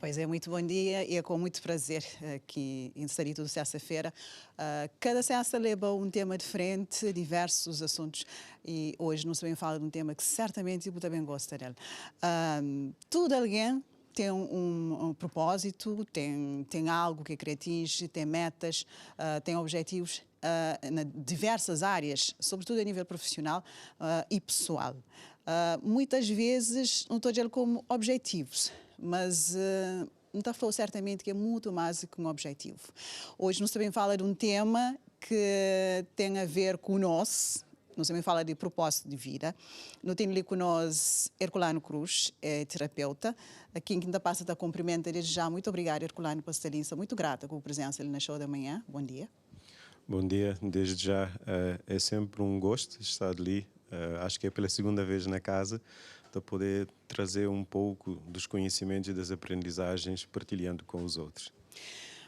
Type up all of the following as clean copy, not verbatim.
Pois é, muito bom dia e é com muito prazer que inseri tudo sexta-feira. Cada sexta leva um tema diferente, diversos assuntos, e hoje nós também falamos de um tema que certamente eu também gosto dele. Tudo alguém tem um propósito, tem algo que quer atingir, tem metas, tem objetivos em diversas áreas, sobretudo a nível profissional e pessoal. Muitas vezes não estou a dizer como objetivos, mas não está a falar certamente que é muito mais do que um objetivo. Hoje nós também falamos de um tema que tem a ver com o nosso. Nós também falamos de propósito de vida. Nós temos ali com nós Herculano Cruz, é terapeuta. Aqui em Quinta Passa está cumprimenta desde já. Muito obrigada, Herculano, por estar ali. Sou muito grata com a presença ali na show da manhã. Bom dia. Bom dia, desde já. É sempre um gosto estar ali. Acho que é pela segunda vez na casa, para poder trazer um pouco dos conhecimentos e das aprendizagens, partilhando com os outros.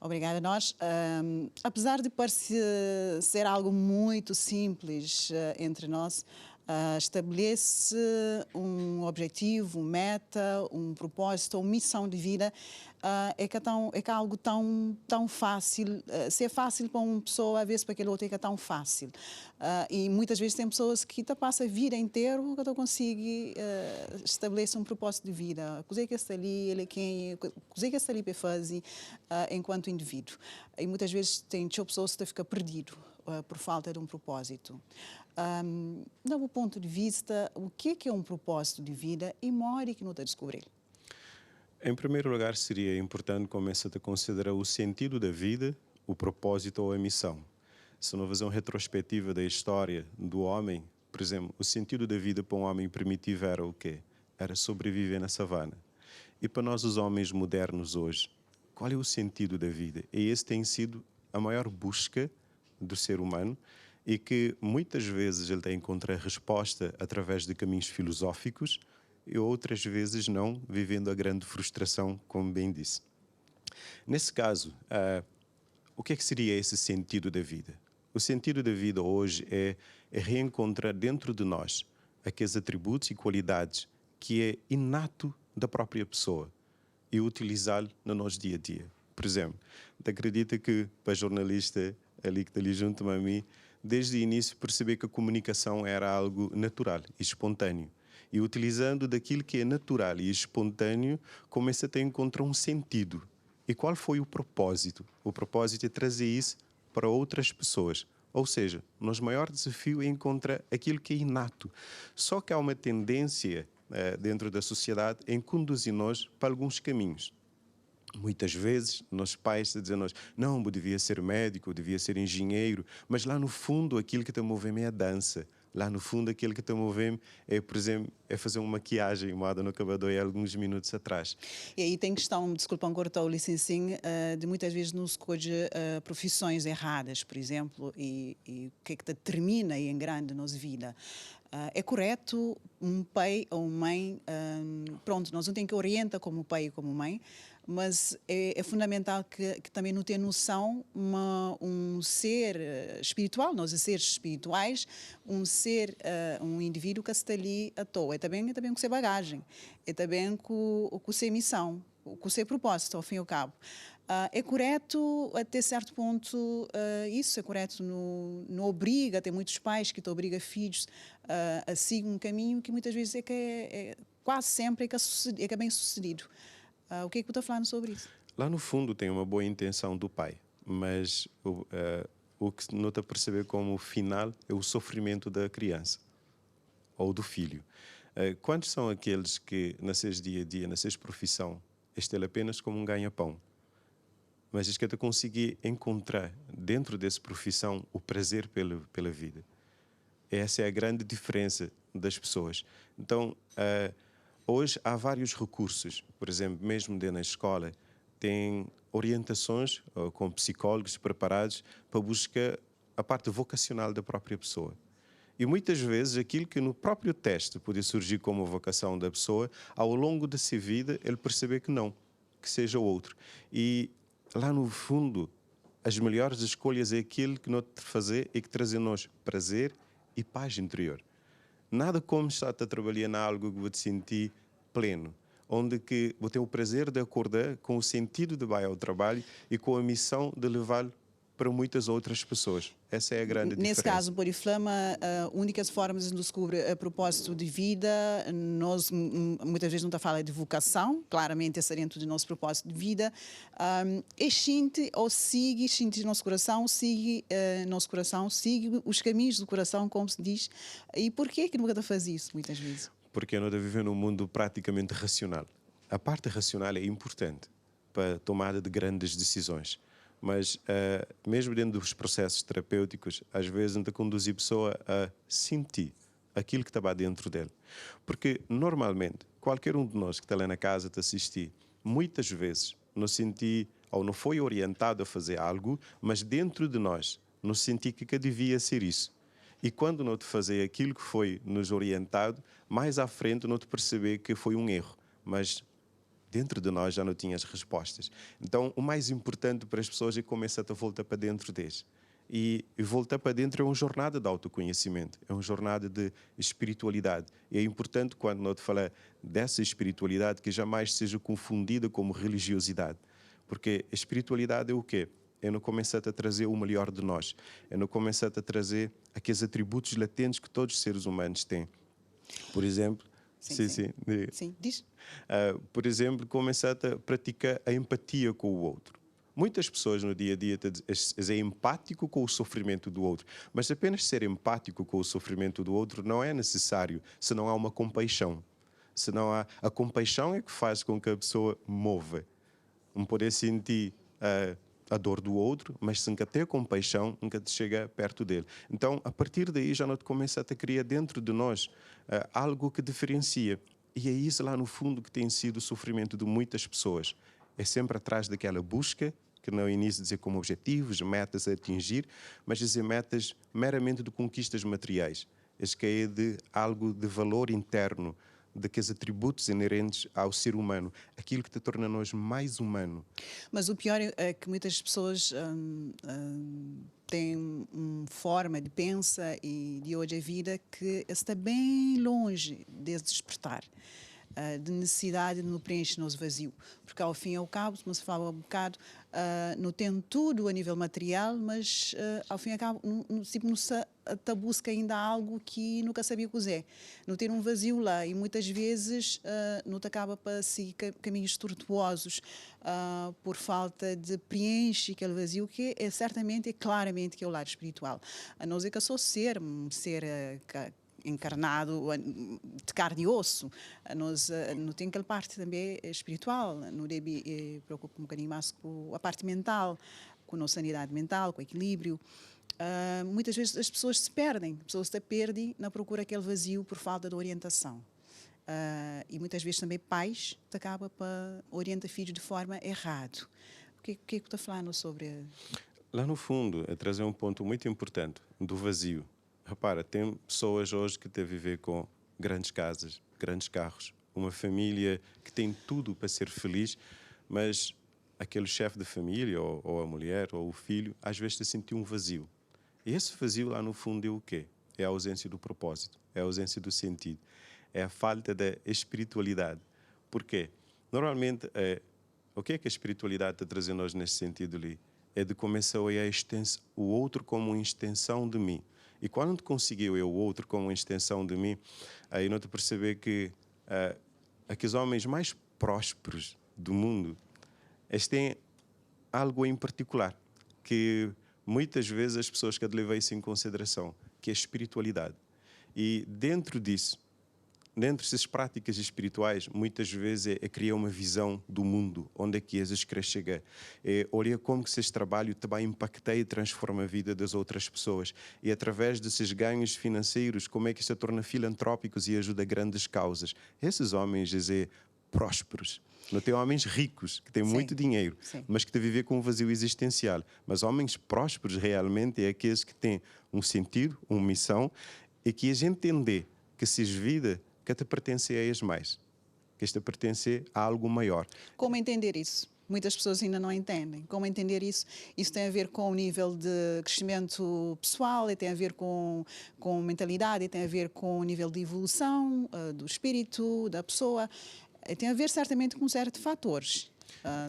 Obrigada a nós. Apesar de parecer ser algo muito simples entre nós, estabelece um objetivo, uma meta, um propósito, uma missão de vida. É que é algo tão fácil. Se é fácil para uma pessoa, às vezes para aquele outro é que é tão fácil. E muitas vezes tem pessoas que passam a vida inteira que não conseguem estabelecer um propósito de vida. O que está ali, ele é quem, o que está ali para fazer enquanto indivíduo. E muitas vezes tem pessoas que ficam perdido por falta de um propósito. Do meu ponto de vista, o que é um propósito de vida e mora que não está a descobrir? Em primeiro lugar, seria importante começar a considerar o sentido da vida, o propósito ou a missão. Se nós fazemos uma retrospectiva da história do homem, por exemplo, o sentido da vida para um homem primitivo era o quê? Era sobreviver na savana. E para nós, os homens modernos hoje, qual é o sentido da vida? E esse tem sido a maior busca do ser humano e que muitas vezes ele tem encontrado resposta através de caminhos filosóficos e outras vezes não, vivendo a grande frustração, como bem disse. Nesse caso, o que seria esse sentido da vida? O sentido da vida hoje é reencontrar dentro de nós aqueles atributos e qualidades que é inato da própria pessoa e utilizá-lo no nosso dia a dia. Por exemplo, acredita que para a jornalista ali que está ali junto a mim, desde o início perceber que a comunicação era algo natural e espontâneo. E utilizando daquilo que é natural e espontâneo, começa a encontrar um sentido. E qual foi o propósito? O propósito é trazer isso para outras pessoas. Ou seja, o nosso maior desafio é encontrar aquilo que é inato. Só que há uma tendência dentro da sociedade em conduzir-nos para alguns caminhos. Muitas vezes, nossos pais dizem-nos, não, eu devia ser médico, eu devia ser engenheiro, mas lá no fundo aquilo que te movemos é a dança. Lá no fundo aquilo que te movemos é, por exemplo, é fazer uma maquiagem, moda no acabador há alguns minutos atrás. E aí tem questão, desculpa, um cortou licencinho, de muitas vezes não se escolhe profissões erradas, por exemplo, e o que é que determina em grande a nossa vida. É correto um pai ou uma mãe, pronto, nós não temos que orientar como pai e como mãe, mas é fundamental que também não tenha noção um ser espiritual, nós seres espirituais, um indivíduo que está ali à toa. É também com ser bagagem, é também com ser missão, com ser propósito, ao fim e ao cabo. É correto, até certo ponto, isso é correto, não obriga, tem muitos pais que obrigam filhos a seguir um caminho que muitas vezes quase sempre é que é bem sucedido. O que é que você está falando sobre isso? Lá no fundo tem uma boa intenção do pai, mas o que não está a perceber como final é o sofrimento da criança ou do filho. Quantos são aqueles que, na seus dia a dia, na sua profissão, estão apenas como um ganha-pão? Mas é que tu conseguir encontrar dentro dessa profissão o prazer pela vida. Essa é a grande diferença das pessoas. Então, hoje há vários recursos. Por exemplo, mesmo dentro da escola, tem orientações com psicólogos preparados para buscar a parte vocacional da própria pessoa. E muitas vezes aquilo que no próprio teste pode surgir como vocação da pessoa, ao longo da sua vida ele perceber que não, que seja outro. E lá no fundo, as melhores escolhas é aquilo que nós fazer e que traz-nos prazer e paz interior. Nada como estar a trabalhar em algo que vou te sentir pleno. onde que vou ter o prazer de acordar com o sentido de ir ao trabalho e com a missão de levá-lo para muitas outras pessoas. Essa é a grande diferença. Nesse caso, Poliflama, a única forma de descobrir a propósito de vida, nós muitas vezes não está falando de vocação, claramente esse é dentro do nosso propósito de vida, é sente ou sigue nosso coração, sigue os caminhos do coração, como se diz. E por que nunca está faz isso, muitas vezes? Porque nós vivemos num mundo praticamente racional. A parte racional é importante para a tomada de grandes decisões. Mas, mesmo dentro dos processos terapêuticos, às vezes ainda conduz a pessoa a sentir aquilo que estava dentro dele. Porque, normalmente, qualquer um de nós que está lá na casa te assistir, muitas vezes nos senti, ou não foi orientado a fazer algo, mas dentro de nós, nos senti que devia ser isso. E quando não te fazer aquilo que foi nos orientado, mais à frente não te perceber que foi um erro. Mas dentro de nós já não tinha as respostas. Então, o mais importante para as pessoas é começar a voltar para dentro deles. E voltar para dentro é uma jornada de autoconhecimento, é uma jornada de espiritualidade. E é importante, quando nós falamos dessa espiritualidade, que jamais seja confundida como religiosidade. Porque a espiritualidade é o quê? É não começar a trazer o melhor de nós. É não começar a trazer aqueles atributos latentes que todos os seres humanos têm. Por exemplo, Sim, diz. Por exemplo, começar a praticar a empatia com o outro. Muitas pessoas no dia a dia é empático com o sofrimento do outro, mas apenas ser empático com o sofrimento do outro não é necessário se não há uma compaixão. Se não há a compaixão é que faz com que a pessoa mova, não poder sentir a dor do outro, mas sem que ter compaixão, nunca te chega perto dele. Então, a partir daí, já não te começa a criar dentro de nós algo que diferencia. E é isso lá no fundo que tem sido o sofrimento de muitas pessoas. É sempre atrás daquela busca, que no início dizia como objetivos, metas a atingir, mas dizer metas meramente de conquistas materiais. Acho que é de algo de valor interno, daqueles atributos inerentes ao ser humano, aquilo que te torna nós mais humano. Mas o pior é que muitas pessoas têm uma forma de pensar e de hoje a vida que está bem longe desse despertar, de necessidade de nos preencher nosso vazio. Porque ao fim e ao cabo, como se fala um bocado, não tem tudo a nível material, mas ao fim e ao cabo, não busca ainda algo que nunca sabia cozer. Não ter um vazio lá e muitas vezes não te acaba para seguir caminhos tortuosos por falta de preencher aquele vazio que é claramente que é o lado espiritual. A não ser que eu sou um ser encarnado de carne e osso, nós não tem aquela parte também espiritual, não deve preocupar um bocadinho mais com a parte mental, com a nossa sanidade mental, com o equilíbrio. Muitas vezes as pessoas se perdem, na procura daquele vazio por falta de orientação. E muitas vezes também pais te acabam para orientar filhos de forma errada. O que é que está falando sobre? Lá no fundo, é trazer um ponto muito importante do vazio. Repara, tem pessoas hoje que têm a viver com grandes casas, grandes carros, uma família que tem tudo para ser feliz, mas aquele chefe de família, ou a mulher, ou o filho, às vezes se sentiu um vazio. E esse vazio lá no fundo é o quê? É a ausência do propósito, é a ausência do sentido, é a falta da espiritualidade. Por quê? Normalmente, o que é que a espiritualidade está trazendo hoje nesse sentido ali? É de começar a olhar o outro como uma extensão de mim. E quando conseguiu o outro como uma extensão de mim, aí não te perceber que aqueles homens mais prósperos do mundo, eles têm algo em particular, que muitas vezes as pessoas que levam isso em consideração, que é a espiritualidade. E dentro disso, dentro dessas práticas espirituais, muitas vezes é criar uma visão do mundo, onde é que eles querem chegar. É olhar como que esse trabalho também impacta e transforma a vida das outras pessoas. E através desses ganhos financeiros, como é que se torna filantrópicos e ajuda a grandes causas. Esses homens, prósperos. Não tem homens ricos, que têm muito dinheiro, mas que têm a viver com um vazio existencial. Mas homens prósperos realmente é aqueles que têm um sentido, uma missão, e que eles entender que se vida que te pertence a eles mais, que esta pertence a algo maior. Como entender isso? Muitas pessoas ainda não entendem. Como entender isso? Isso tem a ver com o nível de crescimento pessoal, e tem a ver com mentalidade, e tem a ver com o nível de evolução do espírito, da pessoa. tem a ver certamente com um série de fatores.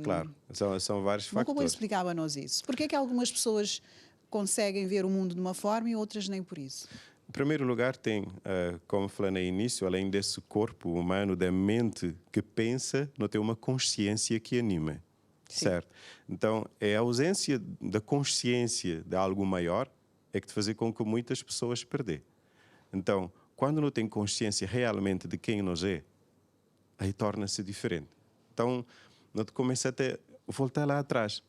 Claro, são vários Como fatores. explicava-nos isso? Por que é que algumas pessoas conseguem ver o mundo de uma forma e outras nem por isso? Em primeiro lugar, tem, como falei no início, além desse corpo humano, da mente que pensa, não tem uma consciência que anima. Sim. Certo? Então, é a ausência da consciência de algo maior é que te faz com que muitas pessoas perder. Então, quando não tem consciência realmente de quem nós é, aí torna-se diferente. Então, não te começa até voltar lá atrás.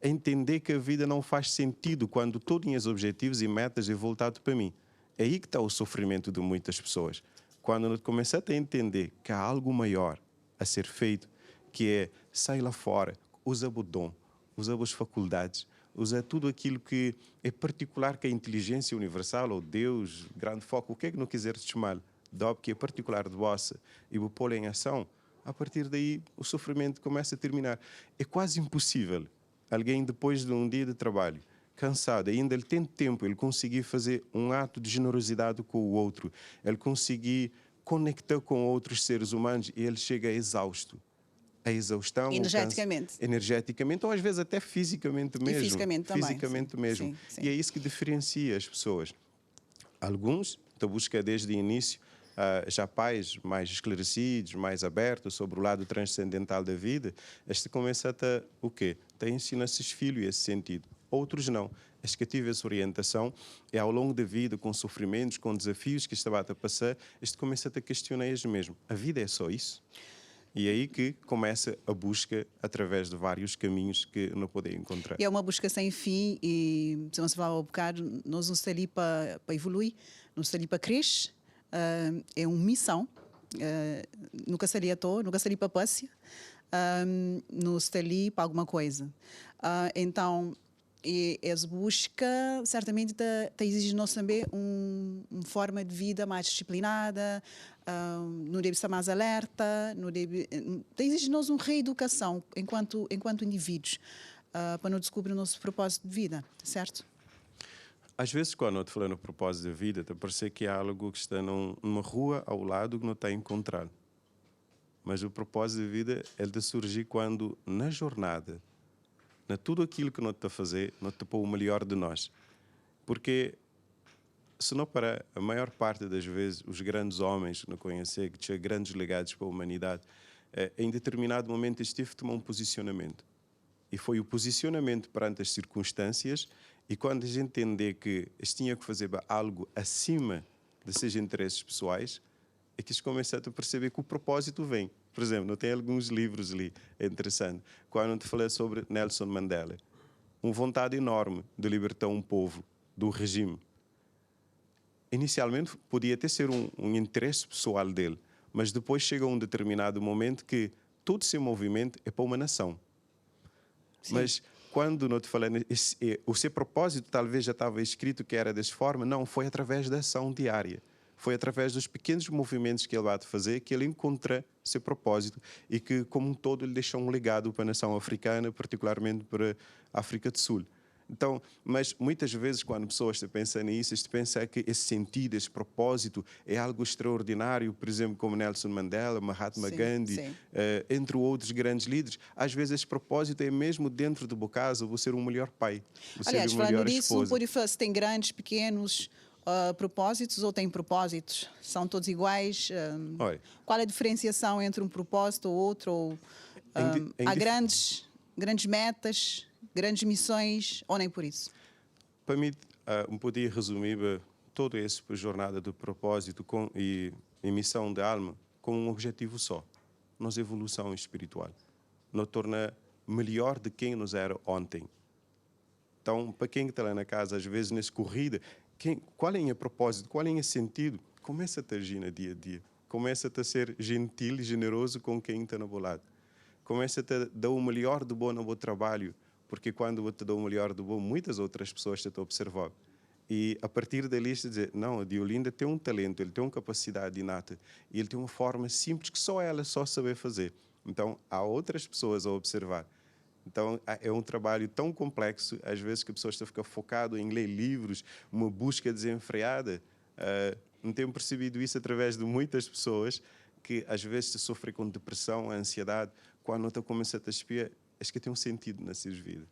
Entender que a vida não faz sentido quando todos os objetivos e metas é voltado para mim. É aí que está o sofrimento de muitas pessoas. Quando não te começa a entender que há algo maior a ser feito, que é sai lá fora, usa o dom, usa as faculdades, usa tudo aquilo que é particular que a inteligência universal, ou Deus, grande foco, o que é que não quiseres chamar, que é particular de vossa, e o pô-lo em ação, a partir daí o sofrimento começa a terminar. É quase impossível alguém, depois de um dia de trabalho, cansado, ainda ele tem tempo, ele conseguir fazer um ato de generosidade com o outro, ele conseguir conectar com outros seres humanos e ele chega exausto. A exaustão, energeticamente. Energeticamente, ou às vezes até fisicamente mesmo. E fisicamente também. Fisicamente mesmo. Sim, sim. E é isso que diferencia as pessoas. Alguns te buscam desde o início já pais mais esclarecidos, mais abertos sobre o lado transcendental da vida, este começa a o quê? A ensinar esses filhos esse sentido. Outros não. As que tive essa orientação e ao longo da vida, com sofrimentos, com desafios que estava a passar, este começa a questionar eles mesmo. A vida é só isso? E é aí que começa a busca através de vários caminhos que não podem encontrar. E é uma busca sem fim e, se você falava um bocado, nós não estamos ali para evoluir, nós estamos ali para crescer, é uma missão, nunca estaria à toa, nunca estaria para passear, não estamos ali para alguma coisa. Então, e essa busca certamente exige nós também uma forma de vida mais disciplinada, não deve estar mais alerta, não deve, exige nós uma reeducação enquanto indivíduos para não descobrir o nosso propósito de vida, certo? Às vezes, quando eu te falo no propósito de vida, te parece que há algo que está numa rua ao lado que não está a encontrar. Mas o propósito de vida é de surgir quando, na jornada, na tudo aquilo que nós está a fazer, nós te pôr o melhor de nós. Porque, se não para a maior parte das vezes, os grandes homens que não conhecem, que tinham grandes legados para a humanidade, em determinado momento estive a tomar um posicionamento. E foi o posicionamento perante as circunstâncias, e quando a gente entender que eles tinham que fazer algo acima de seus interesses pessoais, é que eles começam a perceber que o propósito vem. Por exemplo, não tem alguns livros ali, é interessante, quando te falei sobre Nelson Mandela. Uma vontade enorme de libertar um povo do regime. Inicialmente podia até ser um interesse pessoal dele, mas depois chega um determinado momento que todo esse movimento é para uma nação. Sim. Mas quando não te falei, o seu propósito talvez já estava escrito que era dessa forma, não, foi através da ação diária. Foi através dos pequenos movimentos que ele vai fazer que ele encontra seu propósito e que, como um todo, ele deixou um legado para a nação africana, particularmente para a África do Sul. Então, mas muitas vezes, quando pessoas pensam nisso, pensam que esse sentido, esse propósito é algo extraordinário, por exemplo, como Nelson Mandela, Mahatma Gandhi, entre outros grandes líderes. Às vezes, esse propósito é mesmo dentro do casa, vou ser um melhor pai, vou aliás, ser um melhor esposo. Pode se tem grandes, pequenos propósitos ou têm propósitos? São todos iguais? Qual é a diferenciação entre um propósito ou outro? Ou, há grandes metas, grandes missões, ou nem por isso? Para mim, podia resumir toda essa jornada de propósito e missão da alma com um objetivo só: nossa evolução espiritual. Nos torna melhor de quem nos era ontem. Então, para quem está lá na casa, às vezes, nessa corrida, qual é o propósito, qual é o sentido? Começa a agir no dia a dia. Começa a ser gentil e generoso com quem está no lado. Começa a dar o melhor de bom no bom trabalho, porque quando eu te dou o melhor de bom, muitas outras pessoas te estão a observar. E a partir dali, você dizer, não, a Diolinda tem um talento, ele tem uma capacidade inata, e ele tem uma forma simples que só ela sabe fazer. Então, há outras pessoas a observar. Então, é um trabalho tão complexo, às vezes que a pessoa está a ficar focada em ler livros, uma busca desenfreada. Não tenho percebido isso através de muitas pessoas que às vezes sofre com depressão, ansiedade, quando tu começa a espiar, acho que tem um sentido na sua vida.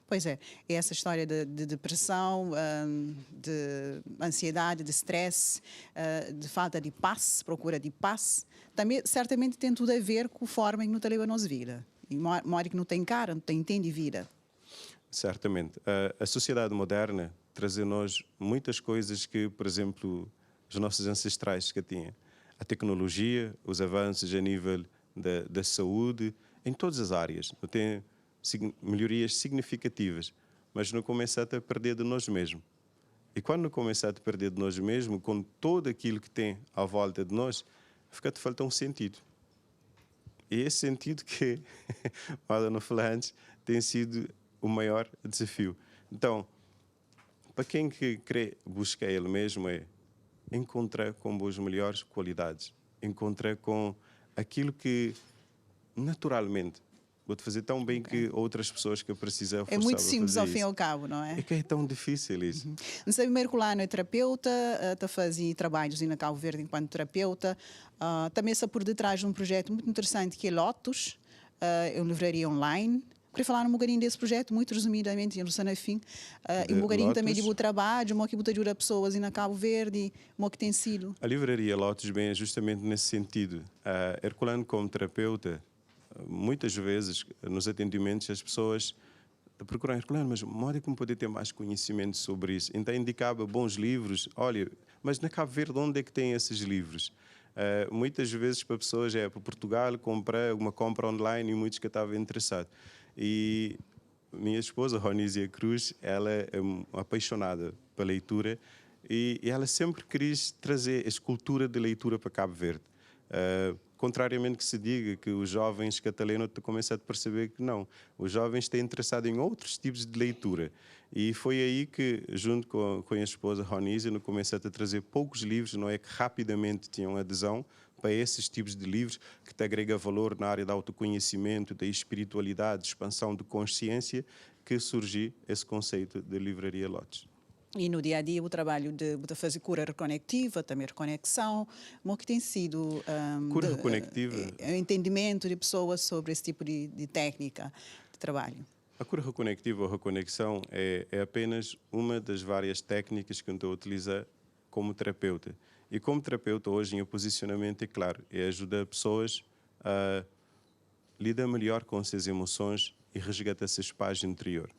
Pois é, essa história de depressão, de ansiedade, de stress, de falta de paz, procura de paz, também certamente tem tudo a ver com a forma em que não leva a nossa vida. E mora que não tem cara, não tem entende vida. Certamente. A sociedade moderna traz-nos muitas coisas que, por exemplo, os nossos ancestrais que tinham. A tecnologia, os avanços a nível da saúde, em todas as áreas. Não tem melhorias significativas, mas não começa a perder de nós mesmos. E quando começa a perder de nós mesmos, com tudo aquilo que tem à volta de nós, fica-te falta um sentido. E esse sentido que, como eu falei antes, tem sido o maior desafio. Então, para quem que quer buscar ele mesmo, é encontrar com as melhores qualidades, encontrar com aquilo que naturalmente vou-te fazer tão bem que outras pessoas que precisam é muito simples ao fim e ao cabo, não é? É que é tão difícil isso. Não sei, primeiro que lá é terapeuta, está a fazer trabalhos na Cabo Verde enquanto terapeuta, também está por detrás de um projeto muito interessante que é Lotus, é uma livraria online. Queria falar um bocadinho desse projeto, muito resumidamente, em Sanafim, e um bocadinho também de trabalho, como que ajuda pessoas na Cabo Verde, como que tem sido. A livraria Lotus bem é justamente nesse sentido. Herculano como terapeuta, muitas vezes nos atendimentos as pessoas procuram Herculano, mas modo como poder ter mais conhecimento sobre isso. Então indicava bons livros. Olha, mas na Cabo Verde onde é que tem esses livros? Muitas vezes para pessoas para Portugal comprar uma compra online e muitos que estavam interessados. E minha esposa, Ronísia Cruz, ela é apaixonada pela leitura e ela sempre quis trazer a escultura de leitura para Cabo Verde. Contrariamente que se diga que os jovens catalanos começam a perceber que não. Os jovens têm interessado em outros tipos de leitura. E foi aí que, junto com a minha esposa Ronísia, eu comecei a trazer poucos livros, não é que rapidamente tinham adesão para esses tipos de livros que te agrega valor na área do autoconhecimento, da espiritualidade, de expansão de consciência, que surgiu esse conceito de livraria Lotus. E no dia a dia o trabalho de fazer cura reconectiva, também reconexão, como que tem sido cura reconectiva, o entendimento de pessoas sobre esse tipo de técnica de trabalho? A cura reconectiva ou reconexão é apenas uma das várias técnicas que eu estou a utilizar como terapeuta. E como terapeuta hoje, em posicionamento é claro, é ajudar pessoas a lidar melhor com suas emoções e resgatar essa paz interior.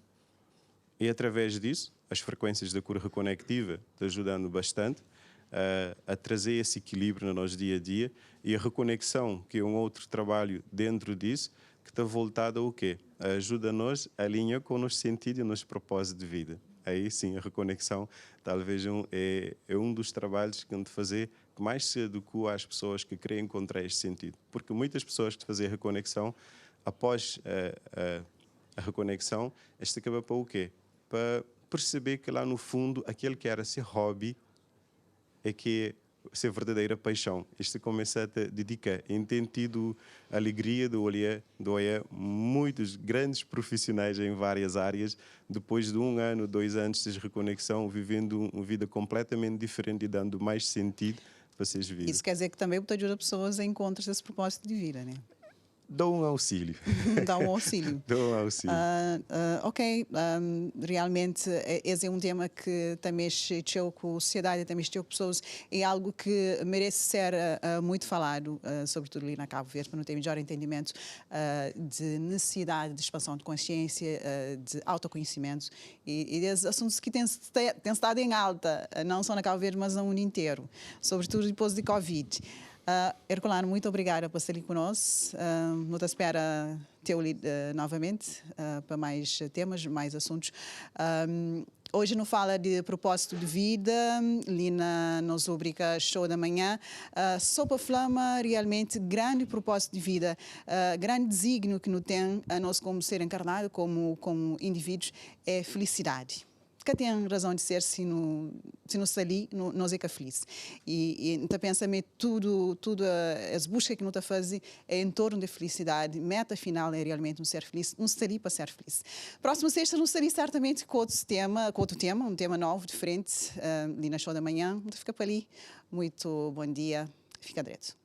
E através disso, as frequências da cura reconectiva estão ajudando bastante a trazer esse equilíbrio no nosso dia a dia, e a reconexão, que é um outro trabalho dentro disso, que está voltado ao quê? Ajuda-nos a alinhar com o nosso sentido e o nosso propósito de vida. Aí sim, a reconexão talvez é um dos trabalhos que vão fazer que mais se adequa às pessoas que querem encontrar este sentido. Porque muitas pessoas que fazem a reconexão, após a reconexão, este acaba para o quê? Para perceber que lá no fundo, aquele que era ser hobby é que é ser verdadeira paixão. Isto começa a te dedicar. E tem tido a alegria de olhar muitos grandes profissionais em várias áreas, depois de 1 ano, 2 anos de reconexão, vivendo uma vida completamente diferente e dando mais sentido para suas vidas. Isso quer dizer que também ajuda pessoas a encontrar esse propósito de vida, né? Dou um auxílio. Dá um auxílio. Dou um auxílio. Ok, realmente esse é um tema que também mexeu com a sociedade, também mexeu com pessoas, é algo que merece ser muito falado, sobretudo ali na Cabo Verde, para não ter melhor entendimento de necessidade de expansão de consciência, de autoconhecimento e desses assuntos que têm estado em alta, não só na Cabo Verde, mas no mundo inteiro, sobretudo depois de Covid. Herculano, muito obrigada por estar ali conosco. Não te espera tê-lo novamente para mais temas, mais assuntos. Hoje não fala de propósito de vida, ali na nossa rubrica Show da Manhã. Sopa Flama, realmente grande propósito de vida, grande desígnio que nos tem a nós como ser encarnado, como indivíduos, é felicidade. Que tem razão de ser se não sair, não é feliz. E então pensamento tudo as buscas que não está fazendo é em torno da felicidade. Meta final é realmente não ser feliz, não sair para ser feliz. Próxima sexta não sair certamente com outro tema, um tema novo, diferente, ali na Show da Manhã. Fica para ali. Muito bom dia. Fica direto.